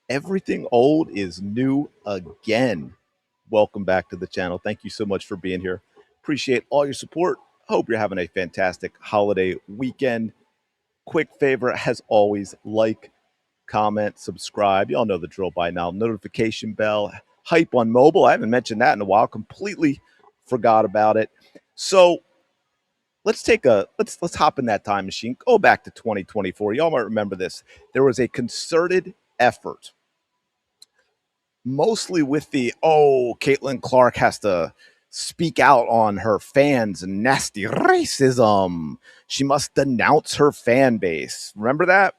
Everything old is new again. Welcome back to the channel. Thank you so much for being here. Appreciate all your support. Hope you're having a fantastic holiday weekend. Quick favor, as always, like, comment, subscribe. Y'all know the drill by now. Notification bell, hype on mobile. I haven't mentioned that in a while. Completely forgot about it. So let's hop in that time machine. Go back to 2024. Y'all might remember this. There was a concerted effort, mostly with Caitlin Clark has to speak out on her fans and nasty racism. She must denounce her fan base. Remember that?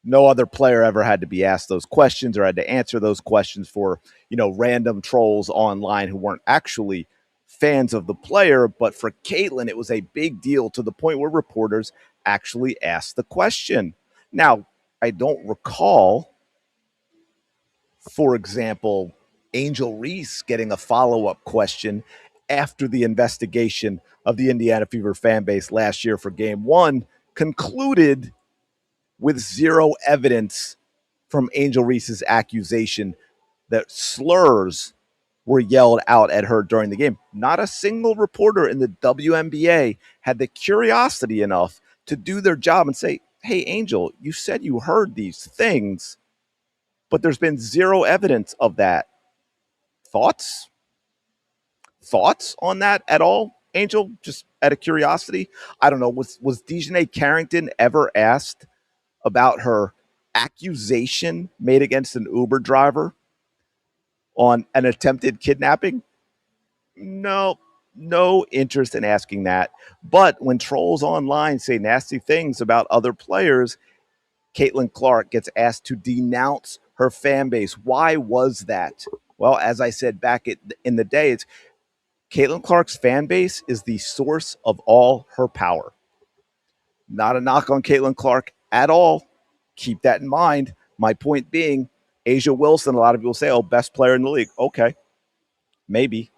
No other player ever had to be asked those questions or had to answer those questions for, random trolls online who weren't actually fans of the player. But for Caitlin, it was a big deal to the point where reporters actually asked the question. Now, I don't recall, for example, Angel Reese getting a follow up question after the investigation of the Indiana Fever fan base last year for game one concluded with zero evidence from Angel Reese's accusation that slurs were yelled out at her during the game. Not a single reporter in the WNBA had the curiosity enough to do their job and say, hey, Angel, you said you heard these things, but there's been zero evidence of that. Thoughts? Thoughts on that at all, Angel? Just out of curiosity? I don't know. Was Dejanay Carrington ever asked about her accusation made against an Uber driver on an attempted kidnapping? No, no interest in asking that. But when trolls online say nasty things about other players, Caitlin Clark gets asked to denounce her fan base. Why was that? Well, as I said back in the day, it's Caitlin Clark's fan base is the source of all her power. Not a knock on Caitlin Clark at all. Keep that in mind. My point being, Asia Wilson, a lot of people say, oh, best player in the league. Okay, maybe.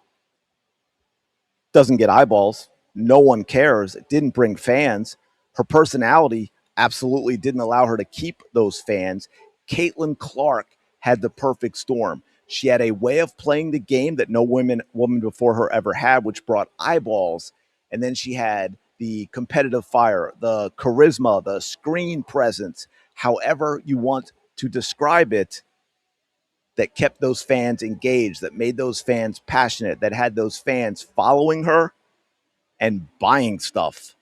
Doesn't get eyeballs. No one cares. It didn't bring fans. Her personality absolutely didn't allow her to keep those fans. Caitlin Clark had the perfect storm. She had a way of playing the game that no woman before her ever had, which brought eyeballs. And then she had the competitive fire, the charisma, the screen presence, however you want to describe it, that kept those fans engaged, that made those fans passionate, that had those fans following her and buying stuff.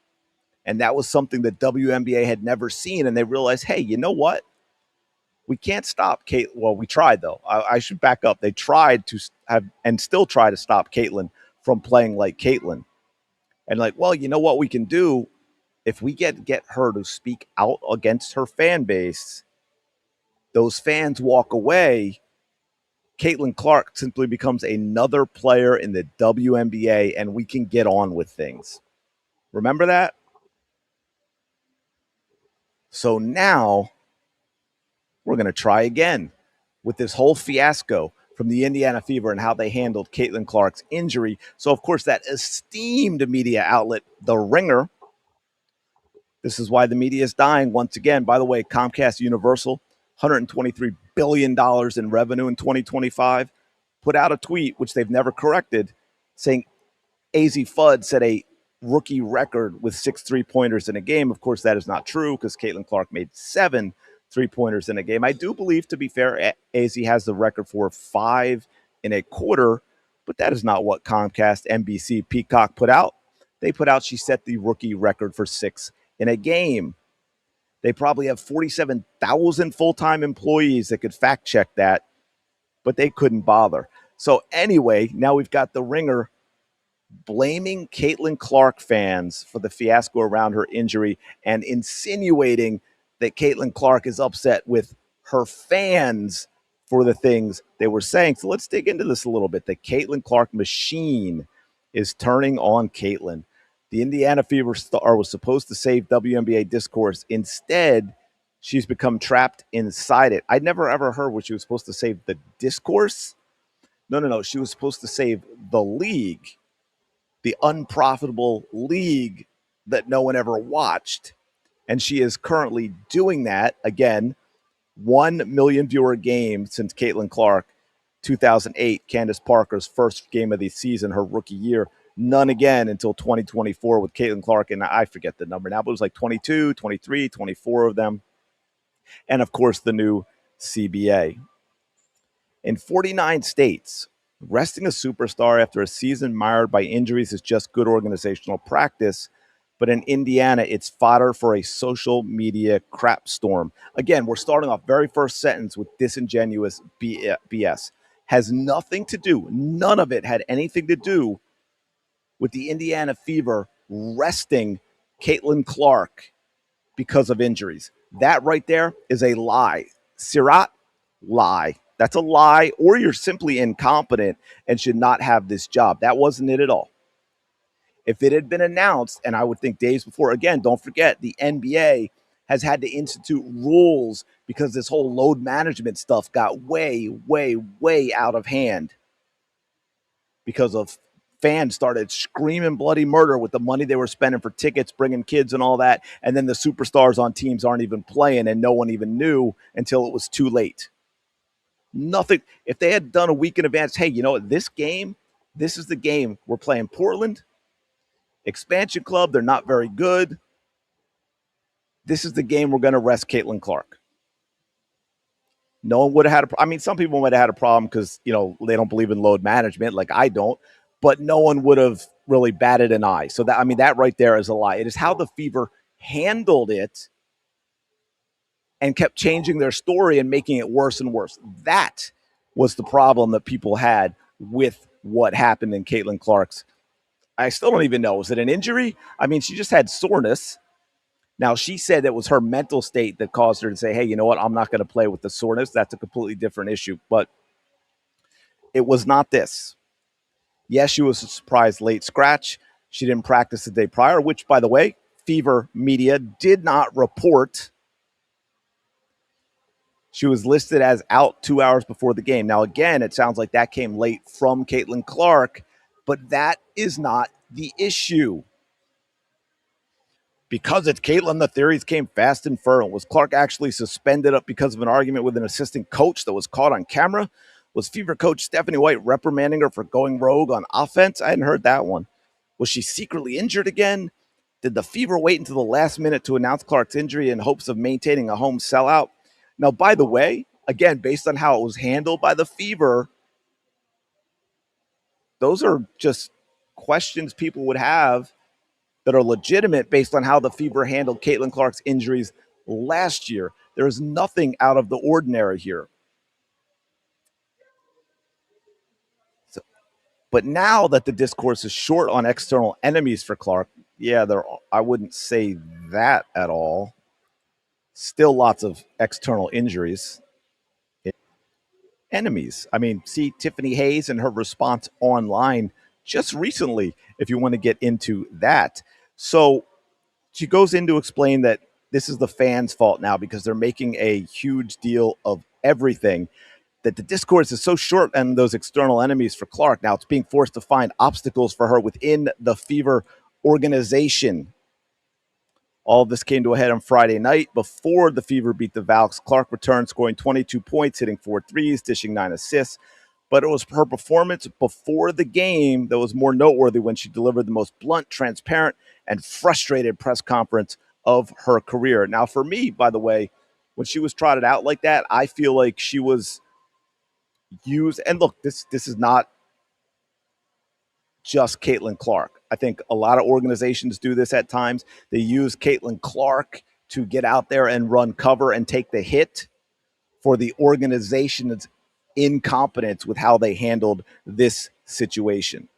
And that was something that WNBA had never seen. And they realized, hey, you know what? We can't stop Kate. Well, we tried, though. I should back up. They tried to have and still try to stop Caitlin from playing like Caitlin. And like, well, you know what we can do? If we get her to speak out against her fan base, those fans walk away. Caitlin Clark simply becomes another player in the WNBA, and we can get on with things. Remember that? So now we're going to try again with this whole fiasco from the Indiana Fever and how they handled Caitlin Clark's injury. So, of course, that esteemed media outlet, The Ringer, this is why the media is dying once again. By the way, Comcast Universal, $123 billion in revenue in 2025, put out a tweet, which they've never corrected, saying AZ Fudd set a rookie record with 6 3-pointers in a game. Of course, that is not true because Caitlin Clark made 7 3-pointers in a game. I do believe, to be fair, AZ has the record for 5 in a quarter, but that is not what Comcast, NBC, Peacock put out. They put out she set the rookie record for 6 in a game. They probably have 47,000 full-time employees that could fact check that, but they couldn't bother. So anyway, now we've got The Ringer blaming Caitlin Clark fans for the fiasco around her injury and insinuating that Caitlin Clark is upset with her fans for the things they were saying. So let's dig into this a little bit. The Caitlin Clark machine is turning on Caitlin. The Indiana Fever star was supposed to save WNBA discourse. Instead, she's become trapped inside it. I never ever heard what she was supposed to save the discourse. No. She was supposed to save the league, the unprofitable league that no one ever watched. And she is currently doing that again 1 million viewer game since Caitlin Clark, 2008, Candace Parker's first game of the season, her rookie year. None again until 2024 with Caitlin Clark, and I forget the number now, but it was like 22, 23, 24 of them. And of course, the new CBA. In 49 states, resting a superstar after a season mired by injuries is just good organizational practice. But in Indiana, it's fodder for a social media crap storm. Again, we're starting off very first sentence with disingenuous BS. Has nothing to do, none of it had anything to do with the Indiana Fever resting Caitlin Clark because of injuries. That right there is a lie. Sirat, lie. That's a lie, or you're simply incompetent and should not have this job. That wasn't it at all. If it had been announced, and I would think days before, again, don't forget the NBA has had to institute rules because this whole load management stuff got way, way, way out of hand because of fans started screaming bloody murder with the money they were spending for tickets, bringing kids and all that. And then the superstars on teams aren't even playing and no one even knew until it was too late. Nothing. If they had done a week in advance, hey, you know what? This game, this is the game. We're playing Portland, expansion club. They're not very good. This is the game we're going to rest Caitlin Clark. No one would have had I mean, some people might have had a problem because, you know, they don't believe in load management like I don't, but no one would have really batted an eye. So that, I mean, that right there is a lie. It is how the Fever handled it and kept changing their story and making it worse and worse. That was the problem that people had with what happened in Caitlin Clark's. I still don't even know. Was it an injury? I mean, she just had soreness. Now, she said it was her mental state that caused her to say, hey, you know what? I'm not going to play with the soreness. That's a completely different issue. But it was not this. Yes, she was a surprise late scratch. She didn't practice the day prior, which, by the way, Fever Media did not report. She was listed as out 2 hours before the game. Now, again, it sounds like that came late from Caitlin Clark, but that is not the issue. Because it's Caitlin, the theories came fast and firm. Was Clark actually suspended up because of an argument with an assistant coach that was caught on camera? Was Fever coach Stephanie White reprimanding her for going rogue on offense? I hadn't heard that one. Was she secretly injured again? Did the Fever wait until the last minute to announce Clark's injury in hopes of maintaining a home sellout? Now, by the way, again, based on how it was handled by the Fever, those are just questions people would have that are legitimate based on how the Fever handled Caitlin Clark's injuries last year. There is nothing out of the ordinary here. So, but now that the discourse is short on external enemies for Clark, yeah, I wouldn't say that at all. Still lots of external injuries. Enemies. I mean, see Tiffany Hayes and her response online just recently, if you want to get into that. So she goes in to explain that this is the fans' fault now because they're making a huge deal of everything, that the discourse is so short and those external enemies for Clark. Now it's being forced to find obstacles for her within the Fever organization. All of this came to a head on Friday night before the Fever beat the Valks. Clark returned, scoring 22 points, hitting 4 threes, dishing 9 assists. But it was her performance before the game that was more noteworthy when she delivered the most blunt, transparent, and frustrated press conference of her career. Now, for me, by the way, when she was trotted out like that, I feel like she was used. And look, this is not just Caitlin Clark. I think a lot of organizations do this at times. They use Caitlin Clark to get out there and run cover and take the hit for the organization's incompetence with how they handled this situation.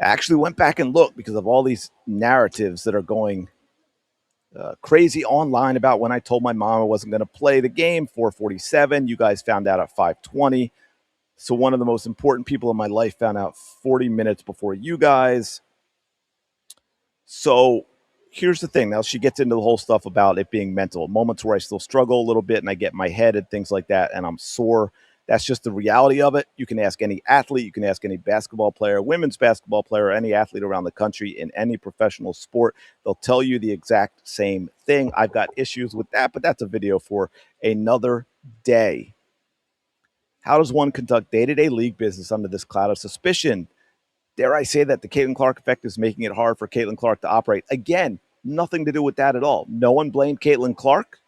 I actually went back and looked because of all these narratives that are going crazy online about when I told my mom I wasn't going to play the game. 4:47. You guys found out at 5:20. So one of the most important people in my life found out 40 minutes before you guys. So here's the thing. Now she gets into the whole stuff about it being mental. Moments where I still struggle a little bit and I get in my head and things like that, and I'm sore. That's just the reality of it. You can ask any athlete, you can ask any basketball player, women's basketball player, any athlete around the country in any professional sport. They'll tell you the exact same thing. I've got issues with that, but that's a video for another day. How does one conduct day-to-day league business under this cloud of suspicion? Dare I say that the Caitlin Clark effect is making it hard for Caitlin Clark to operate? Again, nothing to do with that at all. No one blamed Caitlin Clark,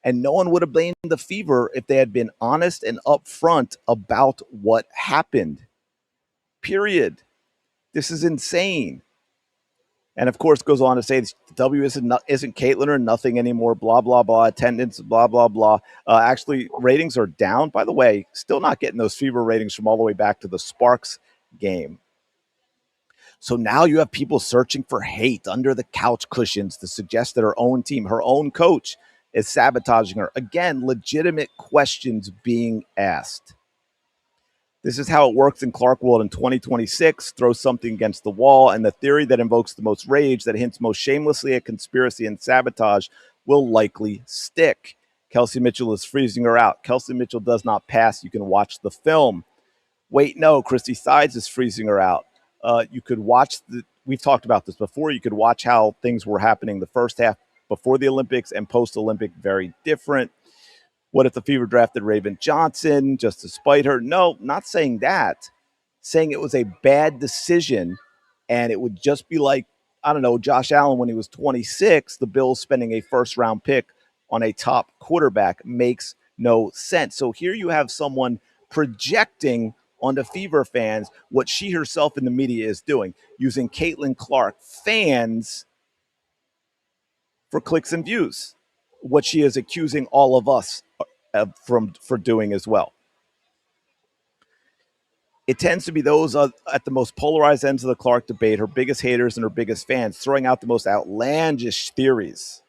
and no one would have blamed the Fever if they had been honest and upfront about what happened. Period. This is insane. And of course, goes on to say W isn't Caitlin or nothing anymore. Blah blah blah. Attendance. Blah blah blah. Actually, ratings are down. By the way, still not getting those Fever ratings from all the way back to the Sparks game. So now you have people searching for hate under the couch cushions to suggest that her own team, her own coach, is sabotaging her. Again, legitimate questions being asked. This is how it works in Clark World in 2026. Throw something against the wall, and the theory that invokes the most rage, that hints most shamelessly at conspiracy and sabotage, will likely stick. Kelsey Mitchell is freezing her out. Kelsey Mitchell does not pass. You can watch the film. Wait, no, Christy Sides is freezing her out. You could watch we've talked about this before. You could watch how things were happening the first half before the Olympics and post-Olympic, very different. What if the Fever drafted Raven Johnson just to spite her? No, not saying that. Saying it was a bad decision, and it would just be like, I don't know, Josh Allen when he was 26, the Bills spending a first-round pick on a top quarterback makes no sense. So here you have someone projecting onto Fever fans what she herself in the media is doing, using Caitlin Clark fans for clicks and views, what she is accusing all of us for doing as well. It tends to be those at the most polarized ends of the Clark debate, her biggest haters and her biggest fans, throwing out the most outlandish theories.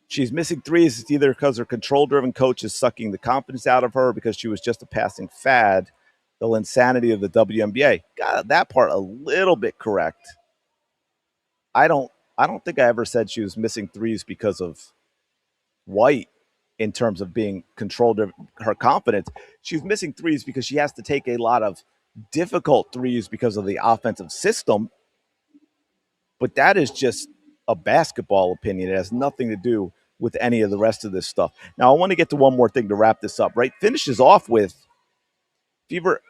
She's missing threes. It's either because her control-driven coach is sucking the confidence out of her, because she was just a passing fad, the insanity of the WNBA. Got that part a little bit correct. I don't think I ever said she was missing threes because of White in terms of being controlled her confidence. She's missing threes because she has to take a lot of difficult threes because of the offensive system. But that is just a basketball opinion. It has nothing to do with any of the rest of this stuff. Now, I want to get to one more thing to wrap this up, right? Finishes off with Fever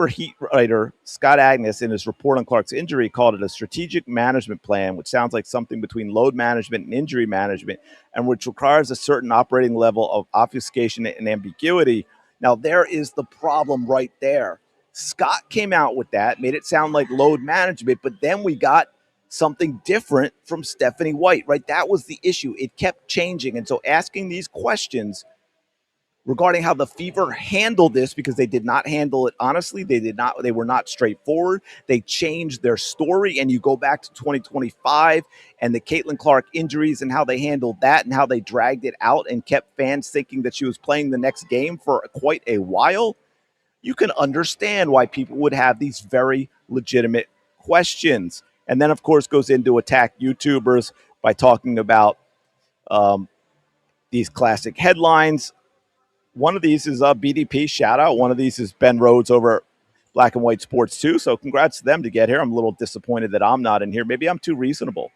Heat writer Scott Agnes, in his report on Clark's injury, called it a strategic management plan, which sounds like something between load management and injury management, and which requires a certain operating level of obfuscation and ambiguity. Now, there is the problem right there. Scott came out with that, made it sound like load management, but then we got something different from Stephanie White, right? That was the issue. It kept changing. And so asking these questions regarding how the Fever handled this, because they did not handle it honestly, they were not straightforward. They changed their story, and you go back to 2025 and the Caitlin Clark injuries and how they handled that and how they dragged it out and kept fans thinking that she was playing the next game for quite a while. You can understand why people would have these very legitimate questions. And then, of course, goes into attack YouTubers by talking about these classic headlines. One of these is a BDP shout out. One of these is Ben Rhodes over at Black and White Sports 2. So congrats to them to get here. I'm a little disappointed that I'm not in here. Maybe I'm too reasonable.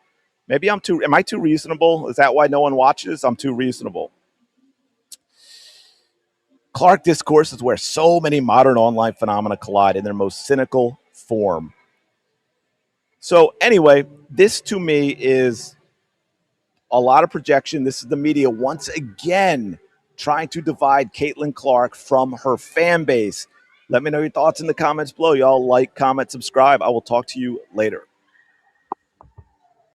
Am I too reasonable? Is that why no one watches? I'm too reasonable. Clark discourse is where so many modern online phenomena collide in their most cynical form. So anyway, this to me is a lot of projection. This is the media once again trying to divide Caitlin Clark from her fan base. Let me know your thoughts in the comments below. Y'all like, comment, subscribe. I will talk to you later.